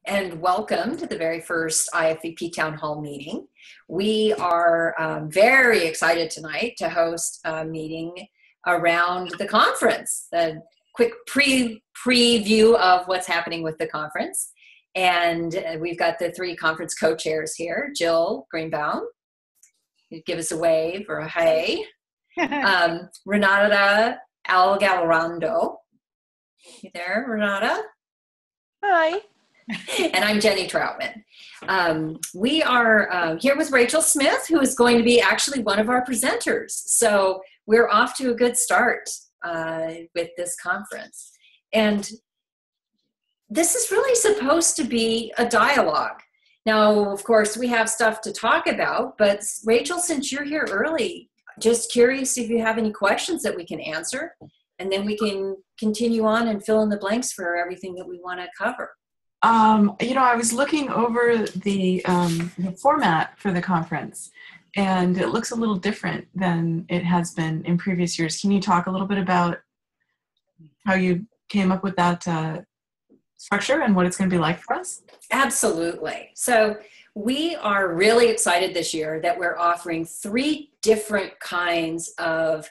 and welcome to the very first IFVP Town Hall meeting. We are very excited tonight to host a meeting around the conference, the quick preview of what's happening with the conference. And we've got the three conference co-chairs here, Jill Greenbaum, give us a wave or a hey, Renata Algalrando. You there, Renata? Hi. And I'm Jenny Troutman. We are here with Rachel Smith, who is going to be actually one of our presenters. So we're off to a good start with this conference. And this is really supposed to be a dialogue. Now, of course, we have stuff to talk about, but Rachel, since you're here early, just curious if you have any questions that we can answer, and then we can continue on and fill in the blanks for everything that we want to cover. I was looking over the format for the conference, and it looks a little different than it has been in previous years. Can you talk a little bit about how you came up with that structure and what it's going to be like for us? Absolutely. So we are really excited this year that we're offering three different kinds of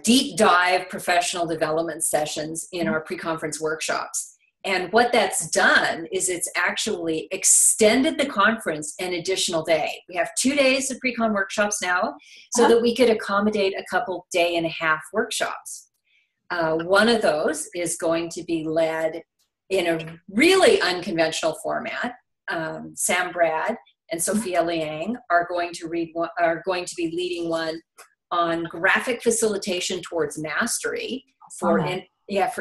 deep dive professional development sessions in our pre-conference workshops. And what that's done is it's actually extended the conference an additional day. We have 2 days of pre-con workshops now so that we could accommodate a couple day and a half workshops. One of those is going to be led in a really unconventional format. Sam Brad and Sophia Liang are going to be leading one on graphic facilitation towards mastery for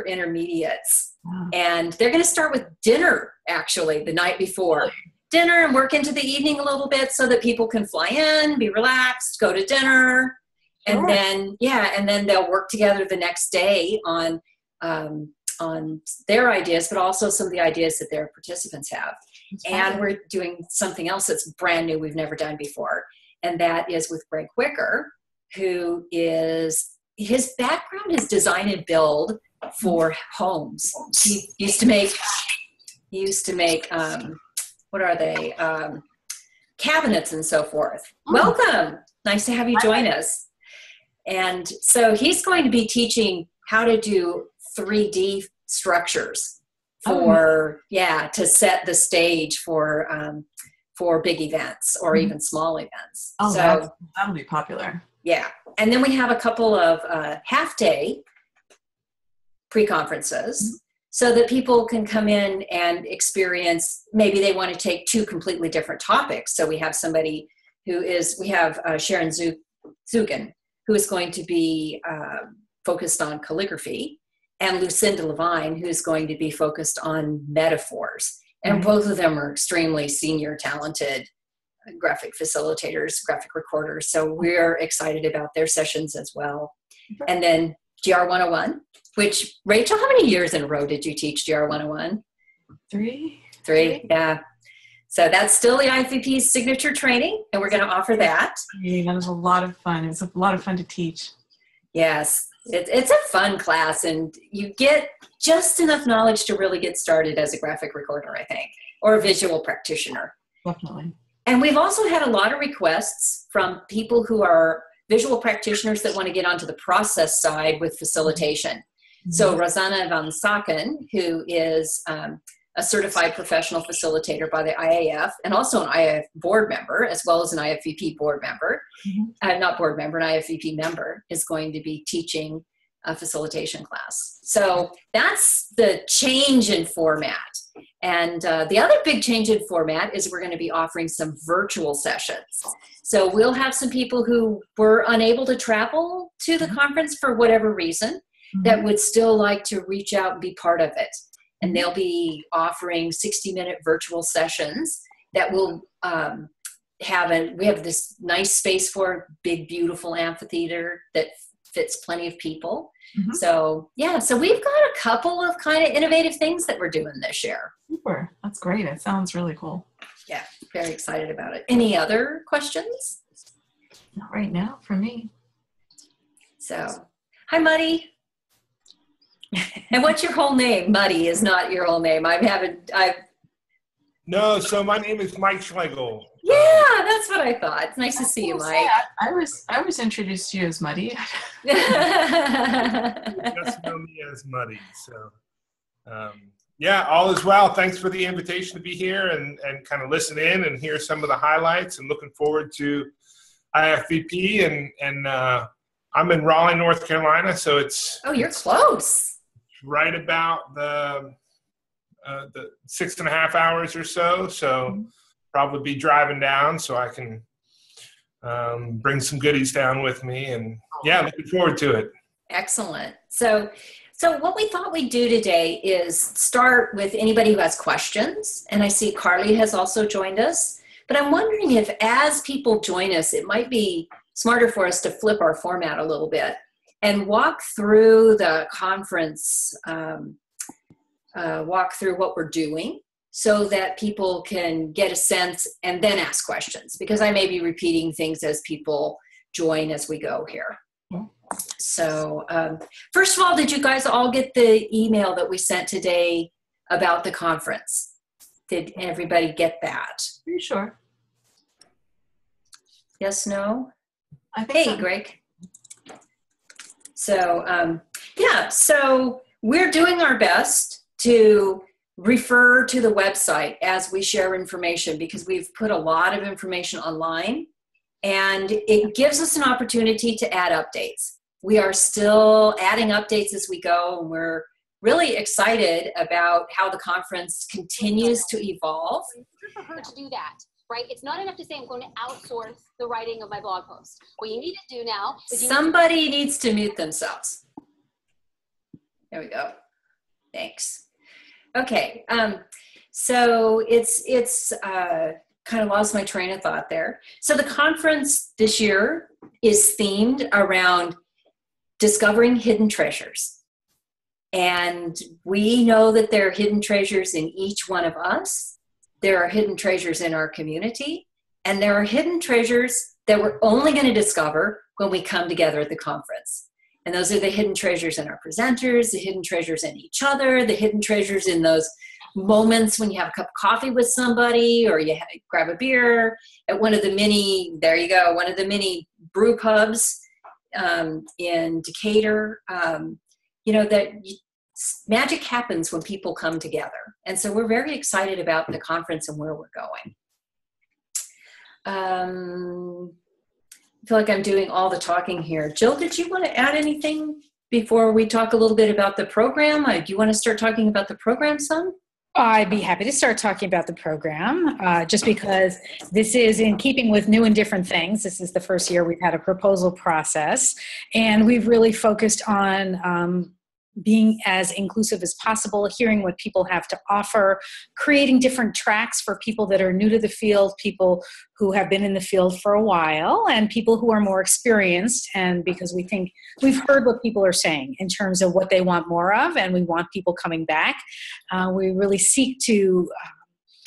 intermediates. Wow. And they're going to start with dinner, actually, the night before. Dinner and work into the evening a little bit so that people can fly in, be relaxed, go to dinner, and then they'll work together the next day on their ideas, but also some of the ideas that their participants have. And we're doing something else that's brand new we've never done before, and that is with Greg Wicker, who is, his background is design and build for homes. He used to make what are they? Cabinets and so forth. Welcome. Nice to have you join us. And so he's going to be teaching how to do 3D structures to set the stage for big events or even small events. Oh, so that'll be popular. Yeah. And then we have a couple of half-day pre-conferences so that people can come in and experience, maybe they want to take two completely different topics. So we have somebody we have Sharon Zugan, who is going to be focused on calligraphy, and Lucinda Levine, who's going to be focused on metaphors. And both of them are extremely senior, talented graphic facilitators, graphic recorders. So we're excited about their sessions as well. And then GR 101, which, Rachel, how many years in a row did you teach GR 101? Three, yeah. So that's still the IFVP's signature training, and we're going to offer that. Yeah, that was a lot of fun. It was a lot of fun to teach. Yes, it's a fun class, and you get just enough knowledge to really get started as a graphic recorder, I think, or a visual practitioner. Definitely. And we've also had a lot of requests from people who are visual practitioners that want to get onto the process side with facilitation. So Rosanna Van Saken, who is a certified professional facilitator by the IAF and also an IAF board member, as well as an IFVP board member, not board member, an IFVP member, is going to be teaching a facilitation class. So that's the change in format. And the other big change in format is we're going to be offering some virtual sessions. So we'll have some people who were unable to travel to the conference for whatever reason that would still like to reach out and be part of it. And they'll be offering 60-minute virtual sessions that will we have this nice space for a big, beautiful amphitheater that fits plenty of people. So we've got a couple of kind of innovative things that we're doing this year. Super. That's great. It sounds really cool. Yeah, very excited about it. Any other questions? Not right now for me. So, hi, Muddy. And what's your whole name? Muddy is not your whole name. No, so my name is Mike Schlegel. Yeah, that's what I thought. It's nice to see you, Mike. I was introduced to you as Muddy. You just know me as Muddy. So, yeah, all is well. Thanks for the invitation to be here and kind of listen in and hear some of the highlights. And looking forward to IFVP. And I'm in Raleigh, North Carolina, so it's you're close. Right about the 6.5 hours or so. So probably be driving down so I can bring some goodies down with me. And yeah, looking forward to it. Excellent. So what we thought we'd do today is start with anybody who has questions. And I see Carly has also joined us. But I'm wondering if as people join us, it might be smarter for us to flip our format a little bit and walk through the conference, walk through what we're doing so that people can get a sense and then ask questions, because I may be repeating things as people join as we go here. So first of all, did you guys all get the email that we sent today about the conference? Did everybody get that? Pretty sure. Yes, no? I think so. Greg. So, so we're doing our best to refer to the website as we share information, because we've put a lot of information online and it gives us an opportunity to add updates. We are still adding updates as we go, and we're really excited about how the conference continues to evolve. For her to do that, right? It's not enough to say I'm going to outsource the writing of my blog post. What you need to do now is somebody needs to mute themselves. There we go. Thanks. Okay. So it's kind of lost my train of thought there. So the conference this year is themed around discovering hidden treasures. And we know that there are hidden treasures in each one of us. There are hidden treasures in our community. And there are hidden treasures that we're only going to discover when we come together at the conference. And those are the hidden treasures in our presenters, the hidden treasures in each other, the hidden treasures in those moments when you have a cup of coffee with somebody or you grab a beer at one of the many, there you go, one of the many brew pubs in Decatur. Magic happens when people come together. And so we're very excited about the conference and where we're going. I feel like I'm doing all the talking here. Jill, did you want to add anything before we talk a little bit about the program? Do you want to start talking about the program some? I'd be happy to start talking about the program, just because this is in keeping with new and different things. This is the first year we've had a proposal process, and we've really focused on being as inclusive as possible, hearing what people have to offer, creating different tracks for people that are new to the field, people who have been in the field for a while, and people who are more experienced. And because we think we've heard what people are saying in terms of what they want more of, and we want people coming back. We really seek to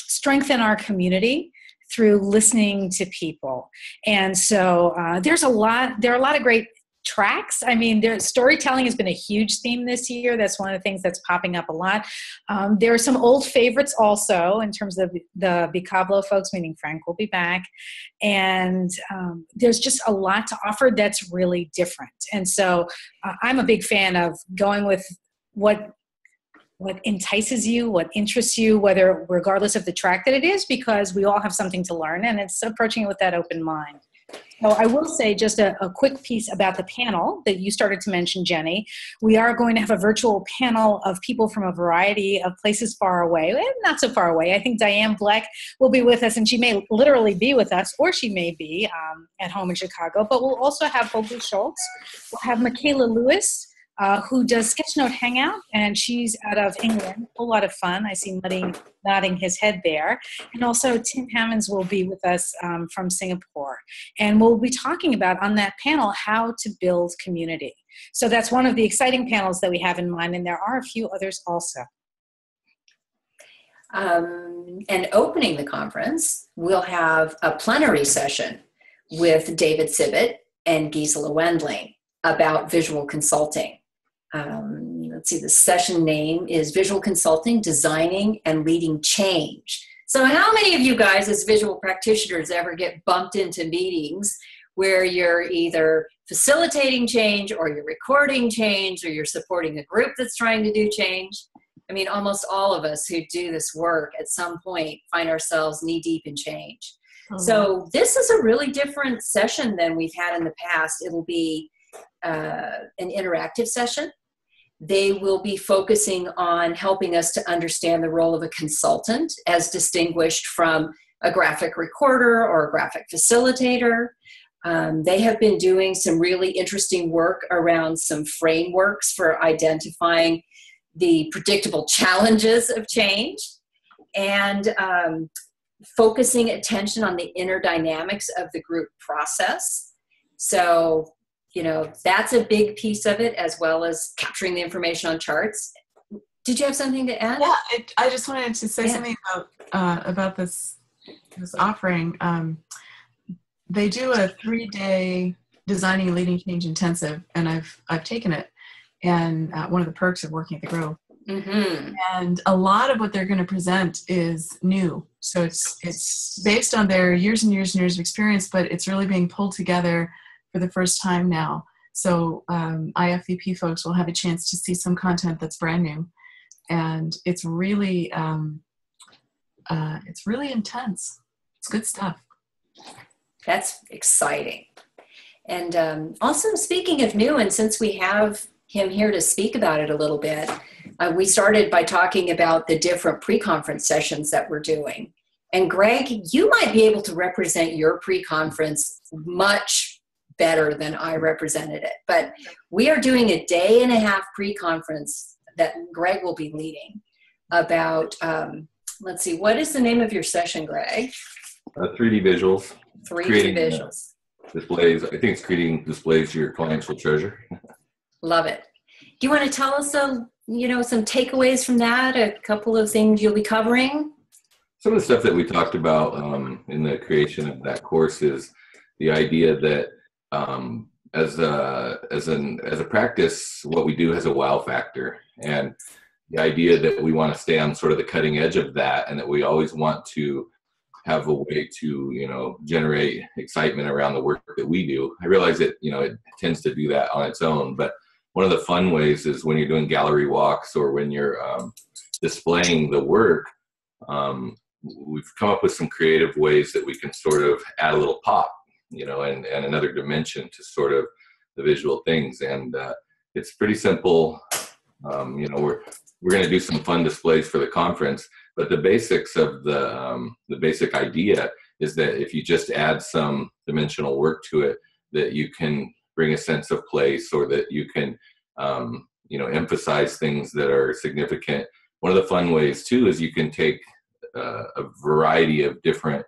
strengthen our community through listening to people. And so there are a lot of great tracks. I mean, storytelling has been a huge theme this year. That's one of the things that's popping up a lot. There are some old favorites also in terms of the Bicablo folks, meaning Frank will be back. And there's just a lot to offer that's really different. And so I'm a big fan of going with what entices you, what interests you, whether regardless of the track that it is, because we all have something to learn, and it's approaching it with that open mind. So I will say just a quick piece about the panel that you started to mention, Jenny. We are going to have a virtual panel of people from a variety of places far away, and not so far away. I think Diane Bleck will be with us, and she may literally be with us, or she may be at home in Chicago. But we'll also have Holger Schultz. We'll have Michaela Lewis, who does Sketchnote Hangout, and she's out of England. A whole lot of fun. I see Muddy nodding his head there. And also Tim Hammonds will be with us from Singapore. And we'll be talking about on that panel how to build community. So that's one of the exciting panels that we have in mind, and there are a few others also. And opening the conference, we'll have a plenary session with David Sibbett and Gisela Wendling about visual consulting. Let's see, the session name is Visual Consulting, Designing and Leading Change. So how many of you guys as visual practitioners ever get bumped into meetings where you're either facilitating change or you're recording change or you're supporting a group that's trying to do change? I mean, almost all of us who do this work at some point find ourselves knee deep in change. So this is a really different session than we've had in the past. It'll be an interactive session. They will be focusing on helping us to understand the role of a consultant as distinguished from a graphic recorder or a graphic facilitator. They have been doing some really interesting work around some frameworks for identifying the predictable challenges of change and focusing attention on the inner dynamics of the group process. So, you know, that's a big piece of it, as well as capturing the information on charts. Did you have something to add? Yeah, I just wanted to say something about this offering. They do a 3-day designing and leading change intensive, and I've taken it. And one of the perks of working at the Grove. Mm-hmm. And a lot of what they're going to present is new. So it's based on their years and years and years of experience, but it's really being pulled together for the first time now. So IFVP folks will have a chance to see some content that's brand new. And it's really intense. It's good stuff. That's exciting. And also, speaking of new, and since we have him here to speak about it a little bit, we started by talking about the different pre-conference sessions that we're doing. And Greg, you might be able to represent your pre-conference much better than I represented it. But we are doing a 1.5-day pre-conference that Greg will be leading about, let's see, what is the name of your session, Greg? 3D visuals. 3D visuals. Displays. I think it's creating displays your clients will treasure. Love it. Do you want to tell us some takeaways from that? A couple of things you'll be covering? Some of the stuff that we talked about in the creation of that course is the idea that as a practice, what we do has a wow factor, and the idea that we want to stay on sort of the cutting edge of that, and that we always want to have a way to, generate excitement around the work that we do. I realize that, it tends to do that on its own, but one of the fun ways is when you're doing gallery walks or when you're displaying the work, we've come up with some creative ways that we can sort of add a little pop, and another dimension to sort of the visual things. And it's pretty simple. We're going to do some fun displays for the conference, but the basics of the basic idea is that if you just add some dimensional work to it, that you can bring a sense of place, or that you can, emphasize things that are significant. One of the fun ways too is you can take a variety of different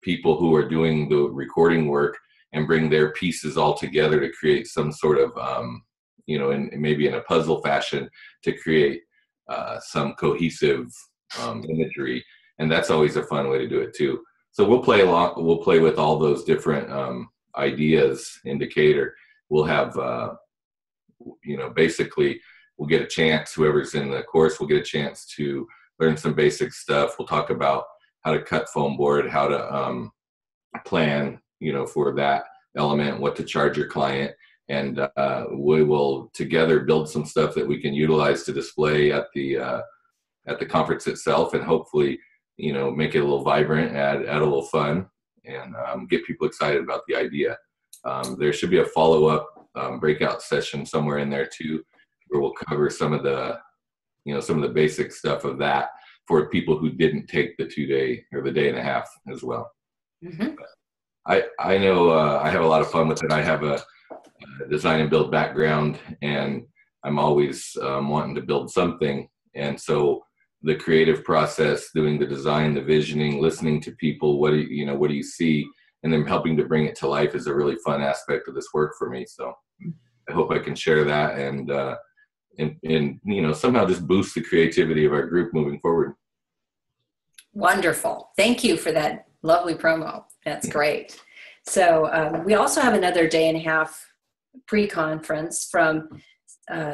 people who are doing the recording work and bring their pieces all together to create some sort of, maybe in a puzzle fashion, to create some cohesive imagery. And that's always a fun way to do it too. So we'll play with all those different ideas in Decatur. We'll have, basically we'll get a chance, whoever's in the course will get a chance to learn some basic stuff. We'll talk about how to cut foam board, how to plan, for that element, what to charge your client. And we will together build some stuff that we can utilize to display at the conference itself, and hopefully, make it a little vibrant, add a little fun, and get people excited about the idea. There should be a follow-up breakout session somewhere in there too, where we'll cover some of the basic stuff of that for people who didn't take the 2-day or the 1.5 day as well. Mm-hmm. I know I have a lot of fun with it. I have a design and build background, and I'm always wanting to build something. And so the creative process, doing the design, the visioning, listening to people, what do you see, and then helping to bring it to life is a really fun aspect of this work for me. So I hope I can share that and somehow just boost the creativity of our group moving forward. Wonderful. Thank you for that lovely promo. That's great. So we also have another 1.5 day pre-conference from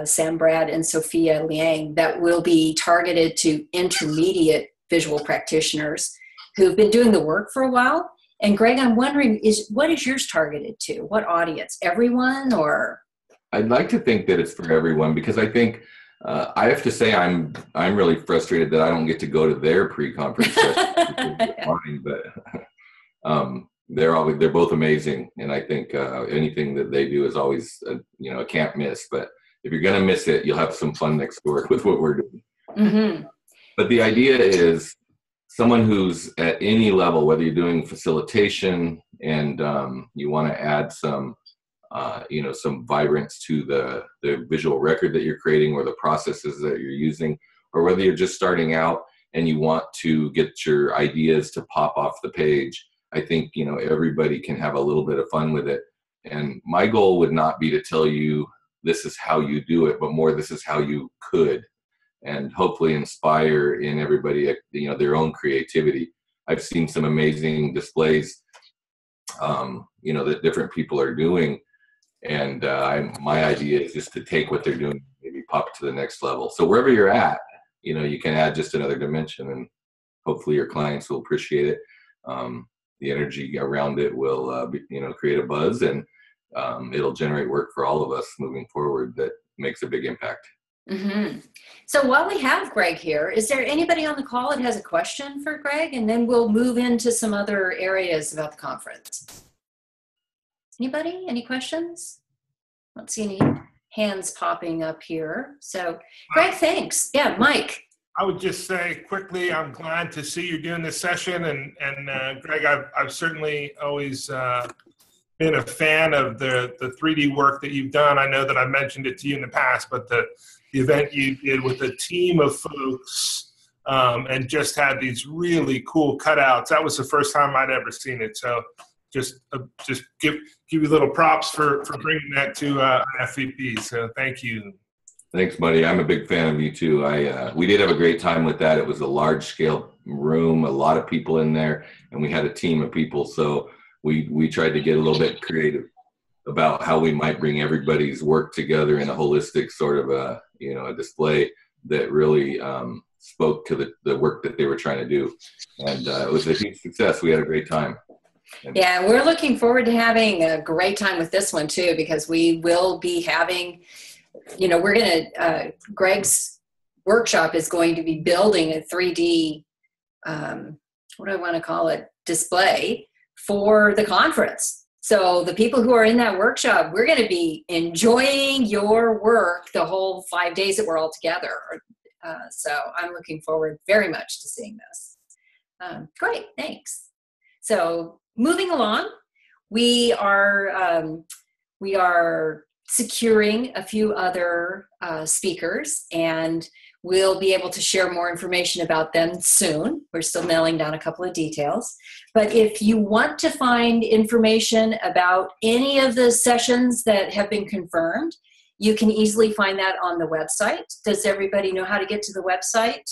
Sam Brad and Sophia Liang that will be targeted to intermediate visual practitioners. who've been doing the work for a while. And Greg, I'm wondering, what is yours targeted to? What audience? Everyone, or? I'd like to think that it's for everyone, because I think I have to say I'm really frustrated that I don't get to go to their pre-conference session. But they're both amazing, and I think anything that they do is always a can't miss. But if you're gonna miss it, you'll have some fun next door with what we're doing. Mm-hmm. But the idea is someone who's at any level, whether you're doing facilitation and you want to add some some vibrance to the visual record that you're creating or the processes that you're using, or whether you're just starting out and you want to get your ideas to pop off the page. I think, everybody can have a little bit of fun with it. And my goal would not be to tell you this is how you do it, but more this is how you could, and hopefully inspire in everybody, their own creativity. I've seen some amazing displays, that different people are doing. And my idea is just to take what they're doing, maybe pop it to the next level. So wherever you're at, you can add just another dimension, and hopefully your clients will appreciate it. The energy around it will, create a buzz, and it'll generate work for all of us moving forward that makes a big impact. Mm-hmm. So while we have Greg here, is there anybody on the call that has a question for Greg? And then we'll move into some other areas about the conference. Anybody? Any questions? I don't see any hands popping up here. So Greg, thanks. Yeah, Mike. I would just say quickly, I'm glad to see you doing this session. And Greg, I've certainly always been a fan of the 3D work that you've done. I know that I mentioned it to you in the past, but the event you did with a team of folks and just had these really cool cutouts, that was the first time I'd ever seen it. So just give you little props for bringing that to IFVP. So thank you. Thanks, buddy. I'm a big fan of you too. We did have a great time with that. It was a large scale room, a lot of people in there, and we had a team of people. So we tried to get a little bit creative about how we might bring everybody's work together in a holistic sort of a display that really spoke to the work that they were trying to do. And it was a huge success. We had a great time. Yeah, we're looking forward to having a great time with this one too, because we will be having, we're going to, Greg's workshop is going to be building a 3D, what do I want to call it, display for the conference. So the people who are in that workshop, we're going to be enjoying your work the whole 5 days that we're all together. So I'm looking forward very much to seeing this. Great, thanks. So moving along, we are securing a few other speakers, and we'll be able to share more information about them soon. We're still nailing down a couple of details. But if you want to find information about any of the sessions that have been confirmed, you can easily find that on the website. Does everybody know how to get to the website?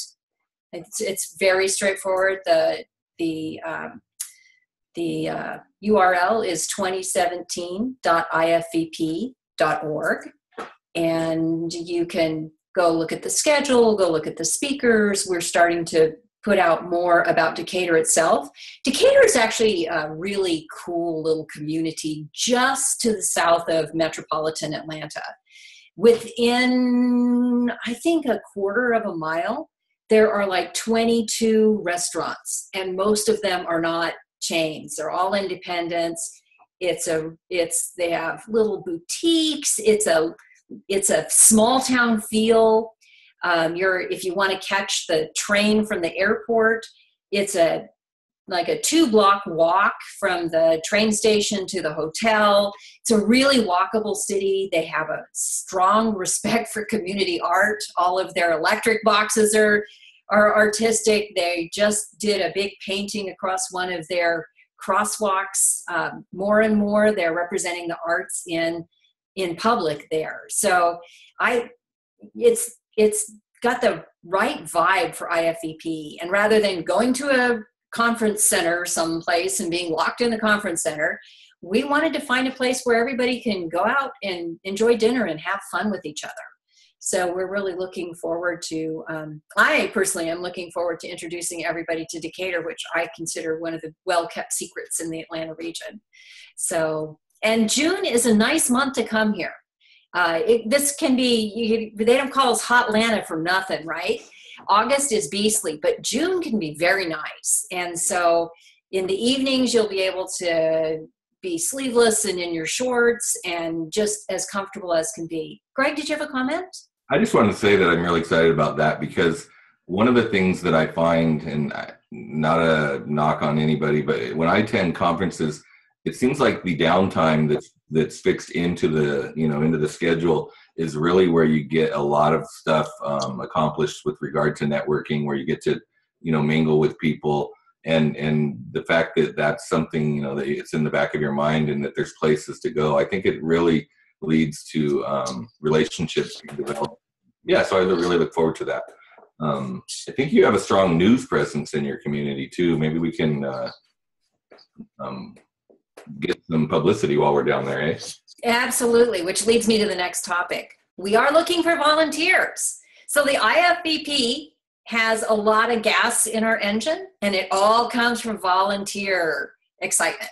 It's very straightforward. The URL is 2017.ifvp.org, and you can go look at the schedule, go look at the speakers. We're starting to put out more about Decatur itself. Decatur is actually a really cool little community just to the south of metropolitan Atlanta. Within, I think, a quarter of a mile, there are like 22 restaurants, and most of them are not chains. They're all independents. They have little boutiques. It's a small town feel. If you want to catch the train from the airport, it's like a 2-block walk from the train station to the hotel. It's a really walkable city. They have a strong respect for community art. All of their electric boxes are artistic. They just did a big painting across one of their crosswalks. More and more, they're representing the arts in public there. So it's got the right vibe for IFVP. And rather than going to a conference center someplace and being locked in the conference center, we wanted to find a place where everybody can go out and enjoy dinner and have fun with each other. So we're really looking forward to, I personally am looking forward to introducing everybody to Decatur, which I consider one of the well-kept secrets in the Atlanta region. So, and June is a nice month to come here. This can be, they don't call us Hot Atlanta for nothing, right? August is beastly, but June can be very nice. And so in the evenings, you'll be able to be sleeveless and in your shorts and just as comfortable as can be. Greg, did you have a comment? I just wanted to say that I'm really excited about that, because one of the things that I find, and not a knock on anybody, but when I attend conferences, it seems like the downtime that's fixed into the, into the schedule is really where you get a lot of stuff accomplished with regard to networking, where you get to, mingle with people. And the fact that that's something, that it's in the back of your mind and that there's places to go, I think it really leads to relationships being developed. Yeah, so I really look forward to that. I think you have a strong news presence in your community too. Maybe we can get some publicity while we're down there, eh? Absolutely, which leads me to the next topic. We are looking for volunteers. So the IFVP has a lot of gas in our engine, and it all comes from volunteer excitement.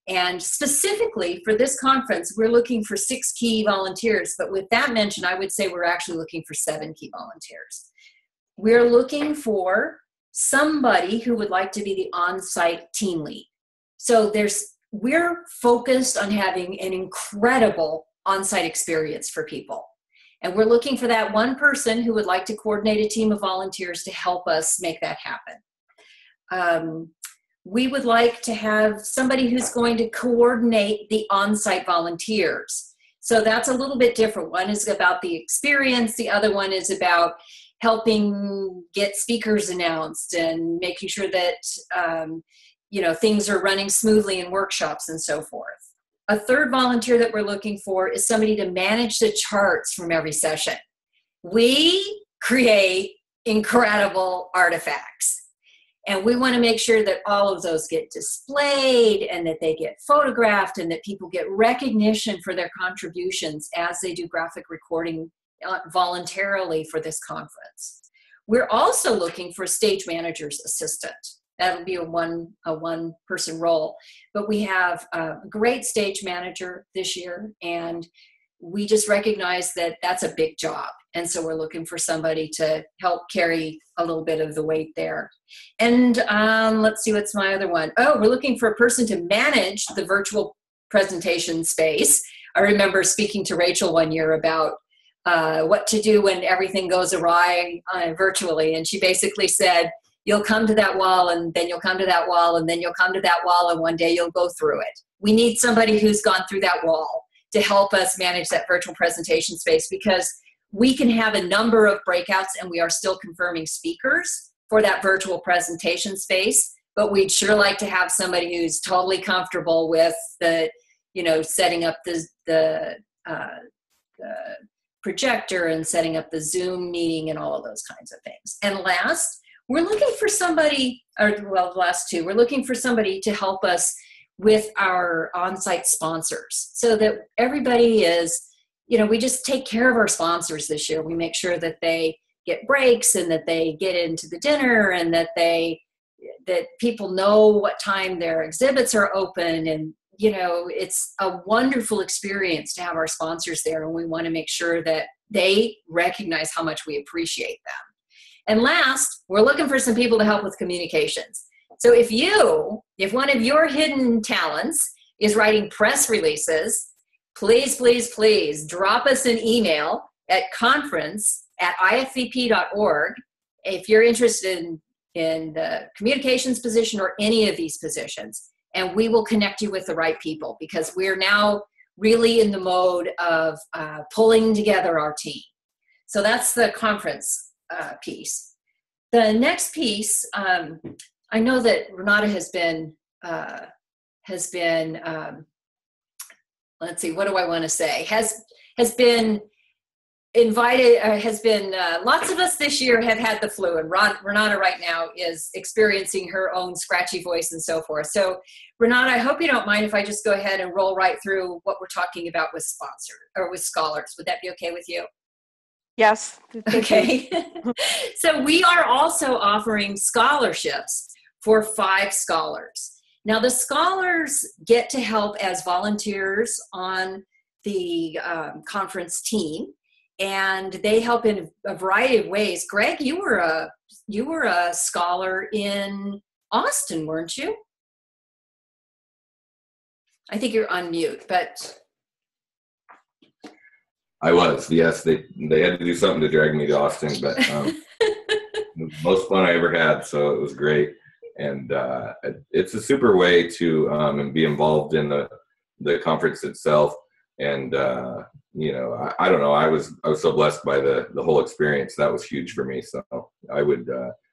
And specifically for this conference, we're looking for 6 key volunteers. But with that mentioned, I would say we're actually looking for 7 key volunteers. We're looking for somebody who would like to be the on-site team lead. So we're focused on having an incredible on-site experience for people. And we're looking for that one person who would like to coordinate a team of volunteers to help us make that happen. We would like to have somebody who's going to coordinate the on-site volunteers. So that's a little bit different. One is about the experience. The other one is about helping get speakers announced and making sure that things are running smoothly in workshops and so forth. A third volunteer that we're looking for is somebody to manage the charts from every session. We create incredible artifacts, and we want to make sure that all of those get displayed and that they get photographed and that people get recognition for their contributions as they do graphic recording voluntarily for this conference. We're also looking for a stage manager's assistant. That'll be a one-person role. But we have a great stage manager this year, and we just recognize that that's a big job. And so we're looking for somebody to help carry a little bit of the weight there. And let's see, what's my other one? Oh, we're looking for a person to manage the virtual presentation space. I remember speaking to Rachel one year about what to do when everything goes awry virtually. And she basically said, you'll come to that wall, and then you'll come to that wall, and then you'll come to that wall, and one day you'll go through it. We need somebody who's gone through that wall to help us manage that virtual presentation space, because we can have a number of breakouts, and we are still confirming speakers for that virtual presentation space, but we'd sure like to have somebody who's totally comfortable with the, setting up the projector and setting up the Zoom meeting and all of those kinds of things. And last, we're looking for somebody, the last two, we're looking for somebody to help us with our on-site sponsors, so that everybody is, we just take care of our sponsors this year. We make sure that they get breaks and that they get into the dinner, and that people know what time their exhibits are open. And, it's a wonderful experience to have our sponsors there, and we want to make sure that they recognize how much we appreciate them. And last, we're looking for some people to help with communications. So if one of your hidden talents is writing press releases, please, please, please drop us an email at conference@ifvp.org if you're interested in the communications position or any of these positions, and we will connect you with the right people, because we're now really in the mode of pulling together our team. So that's the conference piece. The next piece, I know that Renata has been let's see, what do I want to say? Has been invited, lots of us this year have had the flu, and Renata right now is experiencing her own scratchy voice and so forth. So Renata, I hope you don't mind if I just go ahead and roll right through what we're talking about with scholars. Would that be okay with you? Yes. Okay. So we are also offering scholarships for 5 scholars. Now the scholars get to help as volunteers on the conference team, and they help in a variety of ways. Greg, you were a scholar in Austin, weren't you? I think you're on mute, but I was, yes. They had to do something to drag me to Austin, but it was the most fun I ever had, so it was great. And it's a super way to be involved in the conference itself. And you know, I don't know, I was so blessed by the whole experience. That was huge for me. So I would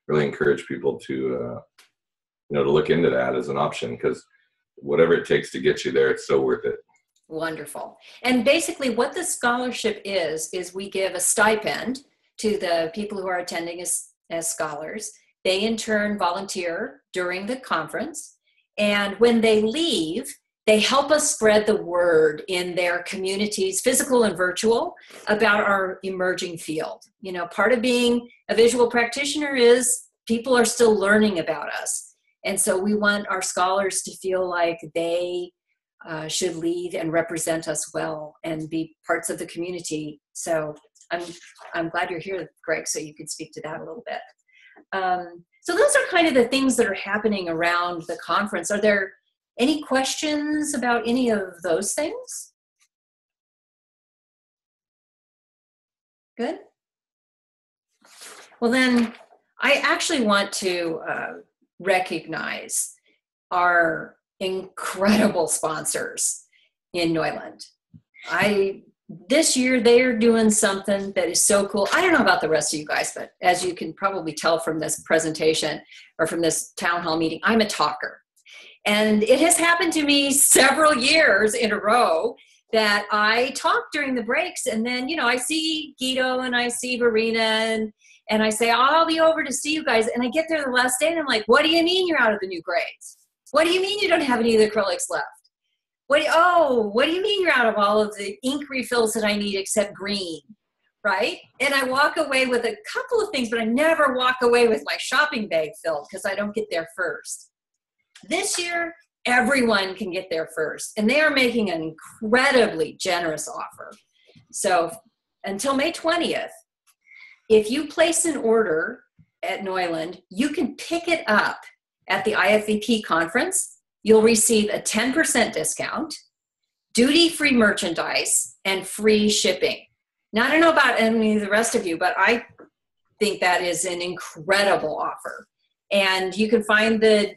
really encourage people to you know, to look into that as an option, because whatever it takes to get you there, it's so worth it. Wonderful. And basically what the scholarship is we give a stipend to the people who are attending as scholars. They in turn volunteer during the conference. And when they leave, they help us spread the word in their communities, physical and virtual, about our emerging field. You know, part of being a visual practitioner is people are still learning about us. And so we want our scholars to feel like they should lead and represent us well and be parts of the community. So I'm glad you're here, Greg, so you could speak to that a little bit. So those are kind of the things that are happening around the conference. Are there any questions about any of those things? Good. Well, then I actually want to recognize our incredible sponsors in Neuland. This year they're doing something that is so cool. I don't know about the rest of you guys, but as you can probably tell from this presentation or from this town hall meeting, I'm a talker. And it has happened to me several years in a row that I talk during the breaks, and then, you know, I see Guido and I see Verena and I say, I'll be over to see you guys. And I get there the last day and I'm like, what do you mean you're out of the new grades? What do you mean you don't have any of the acrylics left? What do you mean you're out of all of the ink refills that I need except green, right? And I walk away with a couple of things, but I never walk away with my shopping bag filled because I don't get there first. This year, everyone can get there first, and they are making an incredibly generous offer. So until May 20th, if you place an order at Neuland, you can pick it up at the IFVP conference. You'll receive a 10% discount, duty-free merchandise, and free shipping. Now, I don't know about any of the rest of you, but I think that is an incredible offer. And you can find their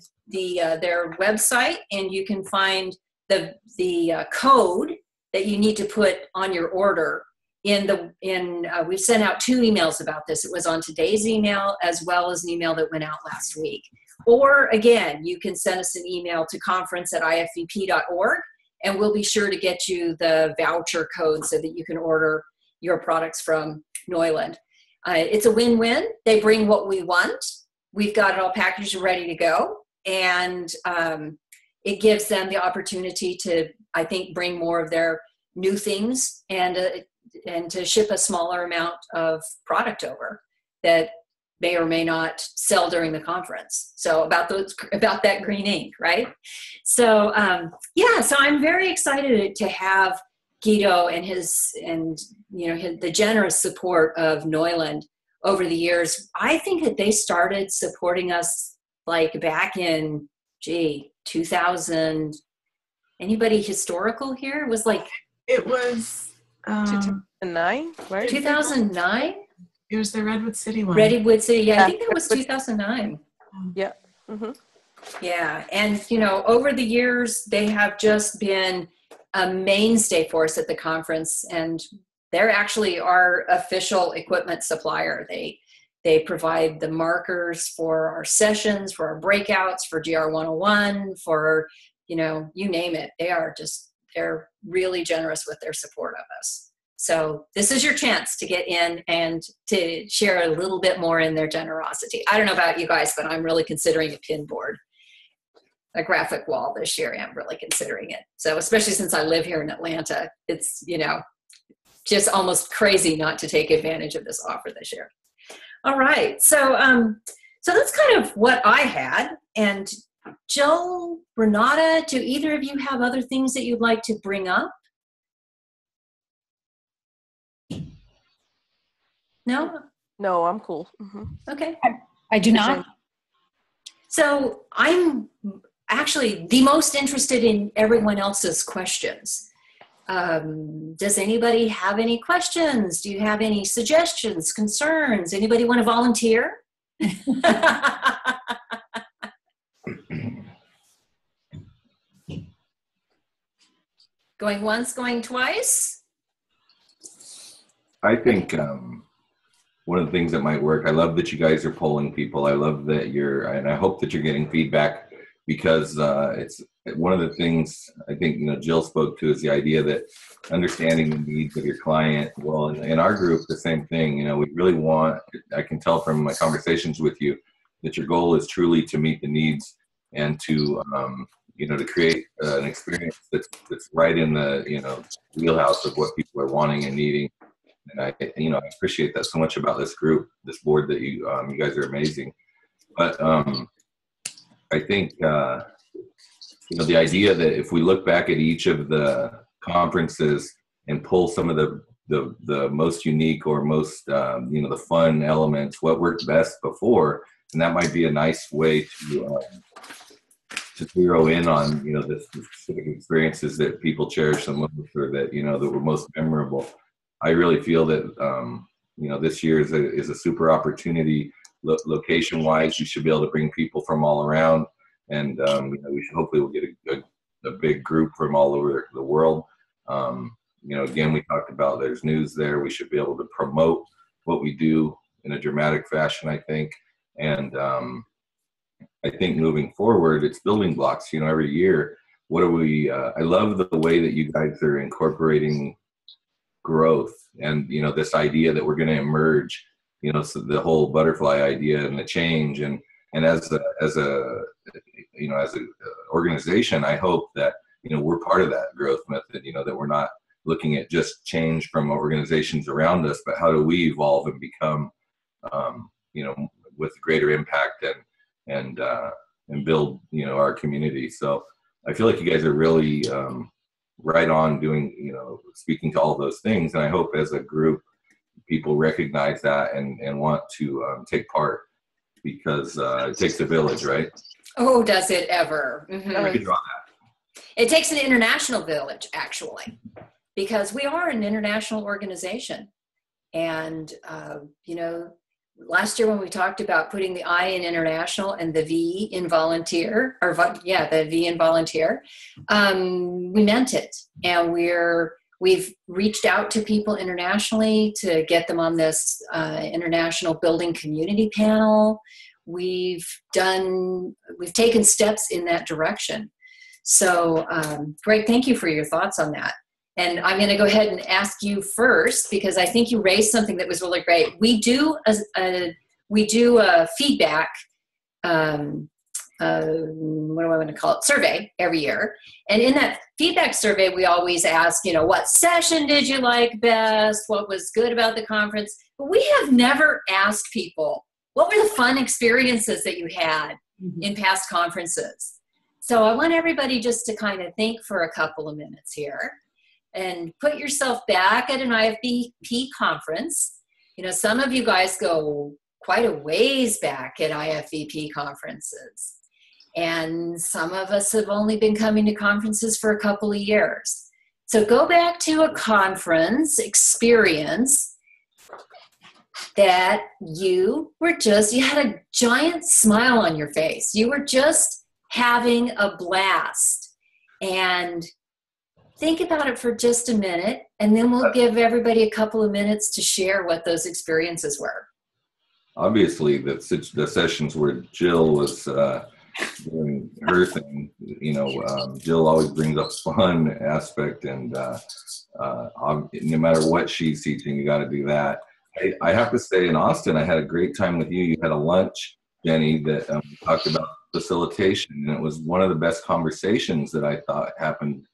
website, and you can find the code that you need to put on your order we've sent out 2 emails about this. It was on today's email as well as an email that went out last week. Or again, you can send us an email to conference@ifvp.org, and we'll be sure to get you the voucher code so that you can order your products from Neuland. It's a win-win. They bring what we want. We've got it all packaged and ready to go. And it gives them the opportunity to, I think, bring more of their new things and to ship a smaller amount of product over that may or may not sell during the conference. So about that green ink, right? So so I'm very excited to have Guido and the generous support of Neuland over the years. I think that they started supporting us like back in 2000. Anybody historical here? It was like It was 2009, right? 2009. It was the Redwood City one. Redwood City, yeah, I think that was 2009. Yeah. Mm-hmm. Yeah, and over the years, they have just been a mainstay for us at the conference, and they're actually our official equipment supplier. They provide the markers for our sessions, for our breakouts, for GR 101, for you name it. They're really generous with their support of us. So this is your chance to get in and to share a little bit more in their generosity. I don't know about you guys, but I'm really considering a pin board, a graphic wall this year. I'm really considering it. So especially since I live here in Atlanta, it's, just almost crazy not to take advantage of this offer this year. All right, so that's kind of what I had. And Jill, Renata, do either of you have other things that you'd like to bring up? No? No, I'm cool. Mm-hmm. Okay. I do not. So I'm actually the most interested in everyone else's questions. Does anybody have any questions? Do you have any suggestions, concerns? Anybody want to volunteer? Going once, going twice? I think one of the things that might work, I love that you guys are polling people. I love that and I hope that you're getting feedback, because it's one of the things I think, Jill spoke to, is the idea that understanding the needs of your client. Well, in our group, the same thing. We really want, I can tell from my conversations with you, that your goal is truly to meet the needs and to, to create an experience that's right in the, wheelhouse of what people are wanting and needing. And I appreciate that so much about this group, this board, that you guys are amazing. But I think, the idea that if we look back at each of the conferences and pull some of the most unique or most, the fun elements, what worked best before, and that might be a nice way to zero in on, the specific experiences that people cherish the most, or that, that were most memorable. I really feel that, this year is a super opportunity. Location-wise, you should be able to bring people from all around, and we should hopefully we'll get a big group from all over the world. Again, we talked about there's news there. We should be able to promote what we do in a dramatic fashion, I think, and I think moving forward, it's building blocks. Every year, what are we? I love the way that you guys are incorporating growth, and this idea that we're going to emerge, so the whole butterfly idea and the change, and as a organization, I hope that we're part of that growth method, that we're not looking at just change from organizations around us, but how do we evolve and become with greater impact and build our community. So I feel like you guys are really right on doing, speaking to all of those things. And I hope as a group, people recognize that and want to take part, because it takes a village, right? Oh, does it ever? Mm-hmm. I can draw that. It takes an international village, actually, because we are an international organization. And, last year when we talked about putting the I in international and the V in volunteer, the V in volunteer, we meant it. And we've reached out to people internationally to get them on this international building community panel. We've taken steps in that direction. So Greg, thank you for your thoughts on that. And I'm going to go ahead and ask you first, because I think you raised something that was really great. We do a feedback, what do I want to call it, survey every year. And in that feedback survey, we always ask, what session did you like best? What was good about the conference? But we have never asked people, what were the fun experiences that you had in past conferences? So I want everybody just to kind of think for a couple of minutes here and put yourself back at an IFBP conference. Some of you guys go quite a ways back at IFBP conferences. And some of us have only been coming to conferences for a couple of years. So go back to a conference experience that you had a giant smile on your face. You were just having a blast. And think about it for just a minute, and then we'll give everybody a couple of minutes to share what those experiences were. Obviously, the sessions where Jill was doing her thing, Jill always brings up fun aspect, and no matter what she's teaching, you got to do that. I have to say, in Austin, I had a great time with you. You had a lunch, Jenny, that talked about facilitation, and it was one of the best conversations that I thought happened.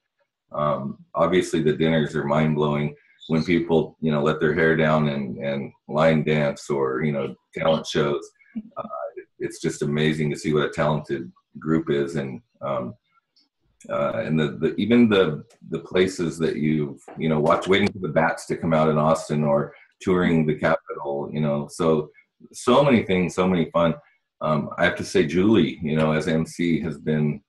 Obviously, the dinners are mind-blowing. when people, let their hair down and line dance or, talent shows. It's just amazing to see what a talented group is. And even the places that you've, watched, waiting for the Bats to come out in Austin or touring the Capitol, so many things, so many fun. I have to say, Julie, as MC has been,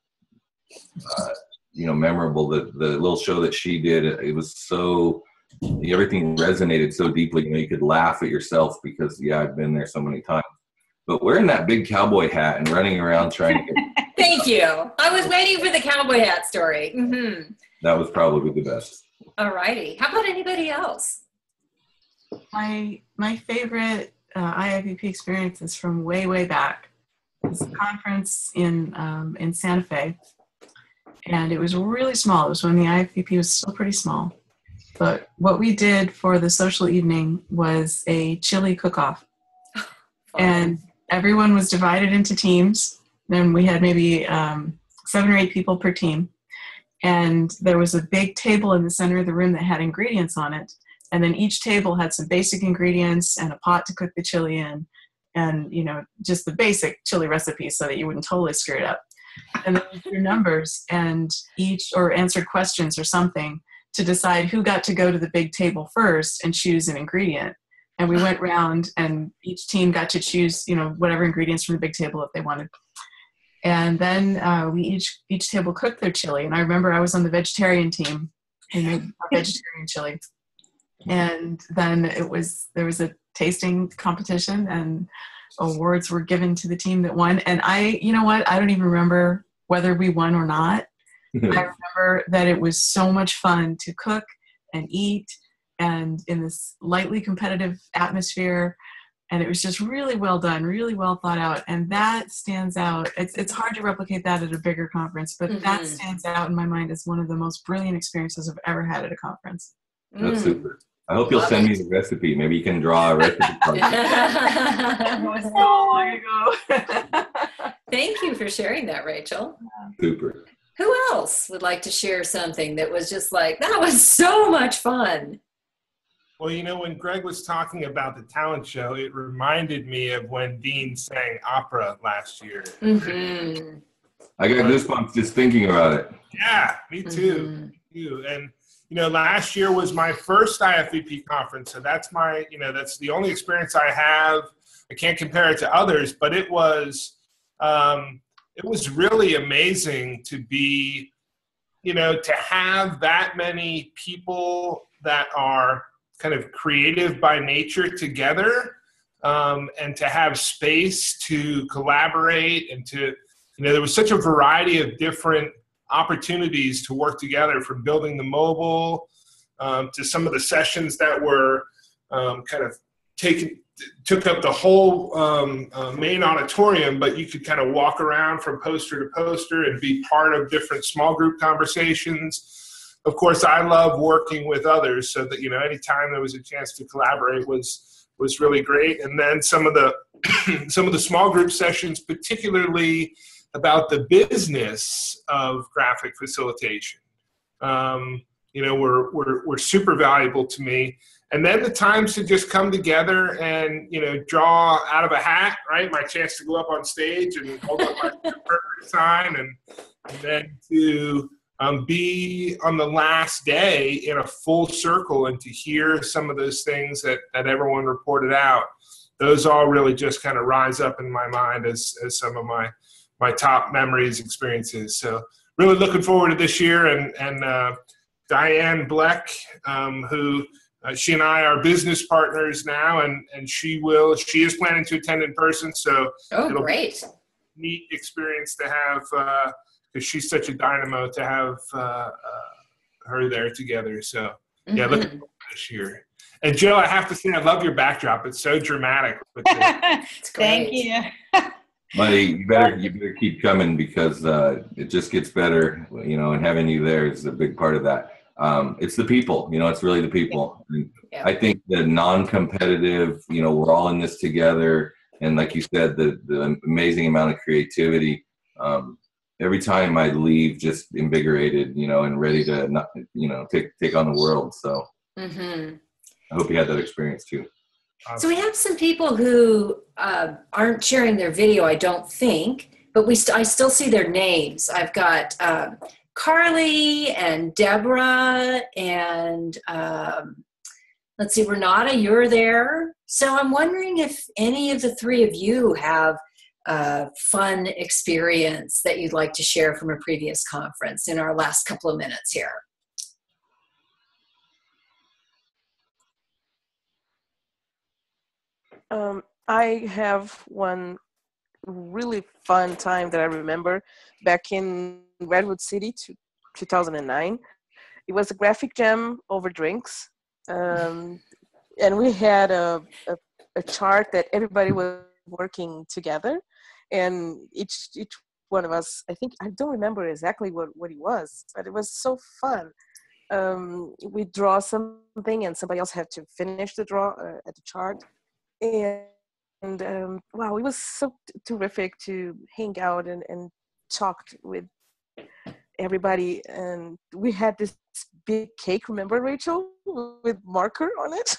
memorable. The little show that she did, it was so, everything resonated so deeply. You could laugh at yourself because, I've been there so many times. But wearing that big cowboy hat and running around trying to get... Thank you. I was waiting for the cowboy hat story. Mm-hmm. That was probably the best. All righty. How about anybody else? My favorite IFVP experience is from way back. It was a conference in Santa Fe, and it was really small. It was when the IFVP was still pretty small. But what we did for the social evening was a chili cook-off. And everyone was divided into teams. Then we had maybe 7 or 8 people per team. And there was a big table in the center of the room that had ingredients on it. And then each table had some basic ingredients and a pot to cook the chili in. And, just the basic chili recipe so that you wouldn't totally screw it up. And then we drew numbers and or answered questions or something to decide who got to go to the big table first and choose an ingredient. And we went round and each team got to choose, whatever ingredients from the big table if they wanted. And then we each table cooked their chili. And I remember I was on the vegetarian team and made a vegetarian chili. And then there was a tasting competition and awards were given to the team that won. And I don't even remember whether we won or not. I remember that it was so much fun to cook and eat and in this lightly competitive atmosphere. And it was just really well done, really well thought out. And that stands out. It's hard to replicate that at a bigger conference, but that stands out in my mind as one of the most brilliant experiences I've ever had at a conference. That's super. I hope you'll send me the recipe. Maybe you can draw a recipe card. That was so long ago. Thank you for sharing that, Rachel. Super. Who else would like to share something that was just like, that was so much fun? Well, when Greg was talking about the talent show, it reminded me of when Dean sang opera last year. Mm-hmm. I got goosebumps just thinking about it. Yeah, me too. And, last year was my first IFVP conference. So that's that's the only experience I have. I can't compare it to others, but it was really amazing to be, to have that many people that are kind of creative by nature together, and to have space to collaborate and to, there was such a variety of different opportunities to work together, from building the mobile to some of the sessions that were kind of took up the whole main auditorium, but you could kind of walk around from poster to poster and be part of different small group conversations. Of course, I love working with others, so that, anytime there was a chance to collaborate was really great. And then some of the small group sessions, particularly about the business of graphic facilitation, were super valuable to me. And then the times to just come together and, draw out of a hat, right? My chance to go up on stage and hold up my perfect sign, and then to be on the last day in a full circle and to hear some of those things that everyone reported out. Those all really just kind of rise up in my mind as some of my top memories, experiences. So really looking forward to this year. And Diane Bleck, who she and I are business partners now, and she is planning to attend in person. So it'll great. Be a neat experience to have, because she's such a dynamo, to have her there together. So looking forward to this year. And Jill, I have to say, I love your backdrop. It's so dramatic. Thank you. Buddy, you better keep coming, because it just gets better, and having you there is a big part of that. It's the people, it's really the people. I think the non-competitive, we're all in this together. And like you said, the amazing amount of creativity. Every time I leave just invigorated, and ready to not, take on the world. So Mm-hmm. I hope you had that experience too. So we have some people who aren't sharing their video, I don't think, but I still see their names. I've got Carly and Deborah and let's see, Renata, you're there. So I'm wondering if any of the three of you have a fun experience that you'd like to share from a previous conference in our last couple of minutes here. I have one really fun time that I remember back in Redwood City, 2009. It was a graphic jam over drinks. And we had a chart that everybody was working together. And each one of us, I don't remember exactly what it was, but it was so fun. We draw something and somebody else had to finish the draw at the chart. And wow, it was so terrific to hang out and talk with everybody. And we had this big cake, remember, Rachel, with marker on it?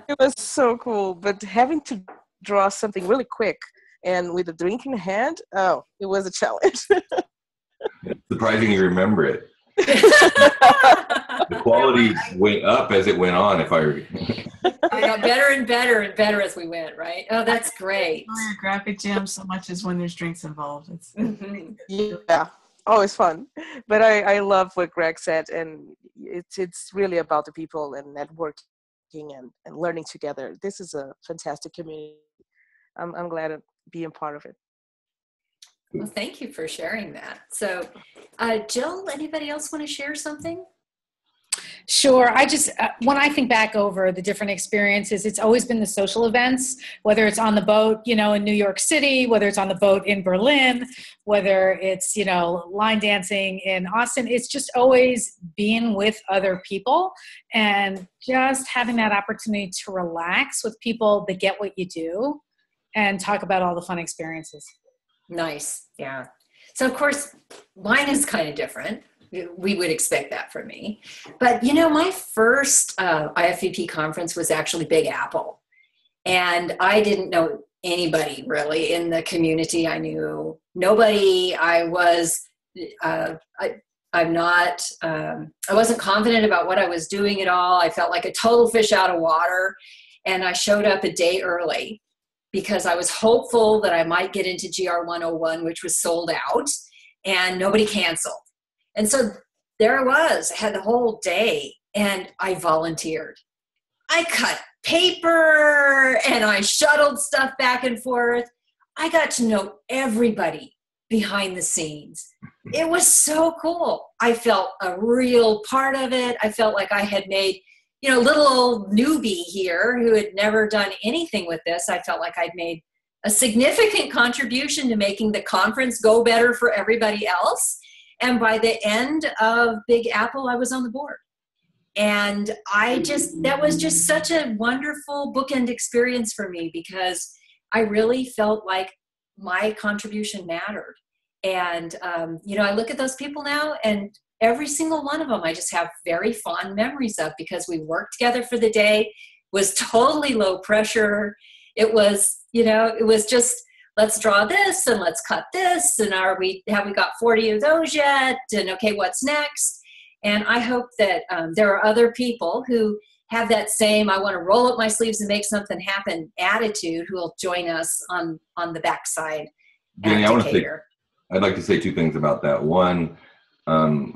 It was so cool. But having to draw something really quick and with a drink in hand, oh, it was a challenge. It's surprising you remember it. The quality went up as it went on. If I got better and better and better as we went, right? Oh, that's great. I enjoy a graphic jam so much as when there's drinks involved. It's yeah, always fun. But I love what Greg said, and it's really about the people and networking and learning together. This is a fantastic community. I'm glad to be a part of it. Well, thank you for sharing that. So, Jill, anybody else want to share something? Sure. I just, when I think back over the different experiences, it's always been the social events, whether it's on the boat, in New York City, whether it's on the boat in Berlin, whether it's, line dancing in Austin. It's just always being with other people and just having that opportunity to relax with people that get what you do and talk about all the fun experiences. Nice. Yeah. So, of course, mine is kind of different. We would expect that from me. But, my first IFVP conference was actually Big Apple. And I didn't know anybody really in the community. I knew nobody. I wasn't confident about what I was doing at all. I felt like a total fish out of water. And I showed up a day early because I was hopeful that I might get into GR 101, which was sold out, and nobody canceled. And so there I was. I had the whole day, and I volunteered. I cut paper, and I shuttled stuff back and forth. I got to know everybody behind the scenes. It was so cool. I felt a real part of it. I felt like I had made little old newbie here who had never done anything with this. I felt like I'd made a significant contribution to making the conference go better for everybody else. And by the end of Big Apple, I was on the board. And that was just such a wonderful bookend experience for me because I really felt like my contribution mattered. And, I look at those people now and every single one of them, I just have very fond memories of because we worked together for the day. It was totally low pressure. It was, it was just, let's draw this and let's cut this. And have we got 40 of those yet? And okay, what's next? And I hope that there are other people who have that same, I want to roll up my sleeves and make something happen attitude who will join us on the backside. Jenny, I'd like to say two things about that. One,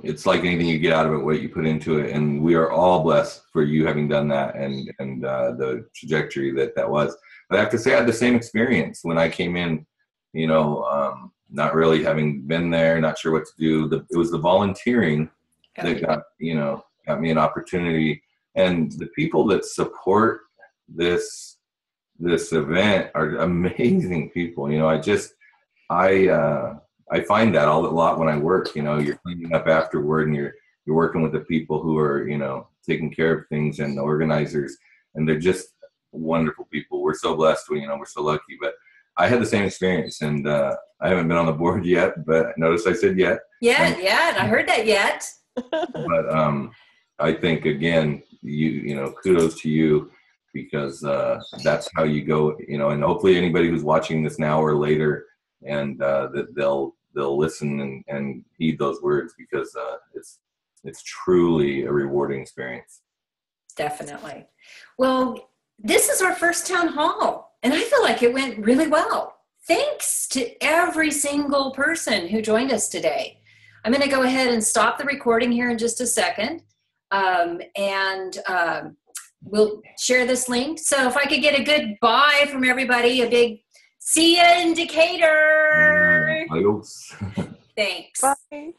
it's like anything you get out of it, what you put into it. And we are all blessed for you having done that and the trajectory that was. But I have to say I had the same experience when I came in, not really having been there, not sure what to do. It was the volunteering that got me an opportunity. And the people that support this event are amazing people. I find that a lot when I work. You're cleaning up afterward, and you're working with the people who are taking care of things and the organizers, and they're just wonderful people. We're so blessed. We're so lucky. But I had the same experience, and I haven't been on the board yet. But notice I said yet. Yet. I heard that yet. But I think, again, you know, kudos to you, because that's how you go, you know, and hopefully anybody who's watching this now or later, and that they'll listen and heed those words, because it's truly a rewarding experience. Definitely. Well, this is our first town hall, and I feel like it went really well. Thanks to every single person who joined us today. I'm going to go ahead and stop the recording here in just a second, and we'll share this link. So if I could get a good bye from everybody, a big see ya indicator. Adios. Thanks. Bye.